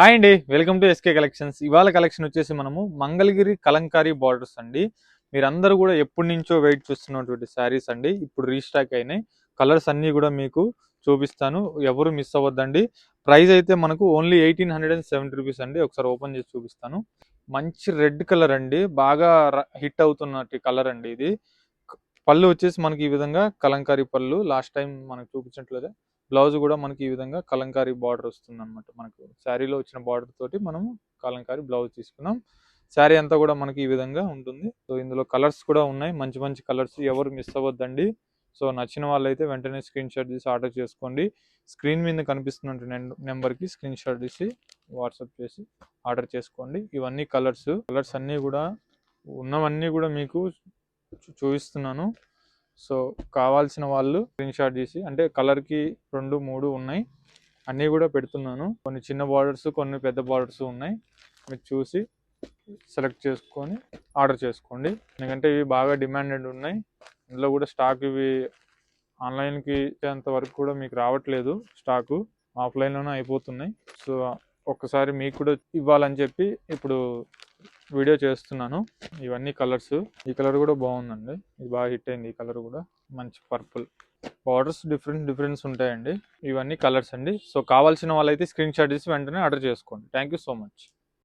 Hi అండి, welcome to SK collections. ఇవాళ collection వచ్చేసి మనము మంగళగిరి కలంకారీ బార్డర్స్ అండి. మీరందరూ కూడా ఎప్పటి నుంచో వెయిట్ చేస్తున్నటువంటి శారీస్ అండి. ఇప్పుడు రీస్టాక్ అయినాయి. కలర్స్ అన్నీ కూడా మీకు చూపిస్తాను, ఎవరు మిస్ అవ్వద్దండి. ప్రైస్ అయితే మనకు ఓన్లీ 1870 రూపీస్ అండి. ఒకసారి ఓపెన్ చేసి చూపిస్తాను. మంచి రెడ్ కలర్ అండి, బాగా హిట్ అవుతున్నట్టు కలర్ అండి ఇది. పళ్ళు వచ్చేసి మనకి ఈ విధంగా కలంకారీ పళ్ళు, లాస్ట్ టైం మనకు చూపించట్లేదే. బ్లౌజ్ కూడా మనకి ఈ విధంగా కలంకారీ బార్డర్ వస్తుంది అనమాట. మనకు శారీలో వచ్చిన బార్డర్ తోటి మనం కలంకారీ బ్లౌజ్ తీసుకున్నాం. శారీ అంతా కూడా మనకి ఈ విధంగా ఉంటుంది. సో ఇందులో కలర్స్ కూడా ఉన్నాయి, మంచి మంచి కలర్స్. ఎవరు మిస్ అవ్వద్దండి. సో నచ్చిన వాళ్ళైతే వెంటనే స్క్రీన్ షాట్ తీసి ఆర్డర్ చేసుకోండి. స్క్రీన్ మీద కనిపిస్తున్న నెంబర్కి స్క్రీన్ షాట్ తీసి వాట్సాప్ చేసి ఆర్డర్ చేసుకోండి. ఇవన్నీ కలర్స్ అన్నీ కూడా ఉన్నవన్నీ కూడా మీకు చూపిస్తున్నాను. సో కావాల్సిన వాళ్ళు స్క్రీన్ షాట్ తీసి, అంటే కలర్కి 2, 3 ఉన్నాయి, అన్నీ కూడా పెడుతున్నాను. కొన్ని చిన్న బార్డర్స్, కొన్ని పెద్ద బార్డర్స్ ఉన్నాయి. మీరు చూసి సెలెక్ట్ చేసుకొని ఆర్డర్ చేసుకోండి. ఎందుకంటే ఇవి బాగా డిమాండెడ్ ఉన్నాయి. ఇందులో కూడా స్టాక్ ఇవి ఆన్లైన్కి ఇచ్చేంత వరకు కూడా మీకు రావట్లేదు. స్టాకు ఆఫ్లైన్లోనే అయిపోతున్నాయి. సో ఒక్కసారి మీకు కూడా ఇవ్వాలని చెప్పి ఇప్పుడు వీడియో చేస్తున్నాను. ఇవన్నీ కలర్స్. ఈ కలర్ కూడా బాగుందండి, ఇది బాగా హిట్ అయింది. ఈ కలర్ కూడా మంచి పర్పుల్. బార్డర్స్ డిఫరెన్స్ ఉంటాయండి. ఇవన్నీ కలర్స్ అండి. సో కావాల్సిన వాళ్ళైతే స్క్రీన్ షాట్ తీసి వెంటనే ఆర్డర్ చేసుకోండి. Thank you so much.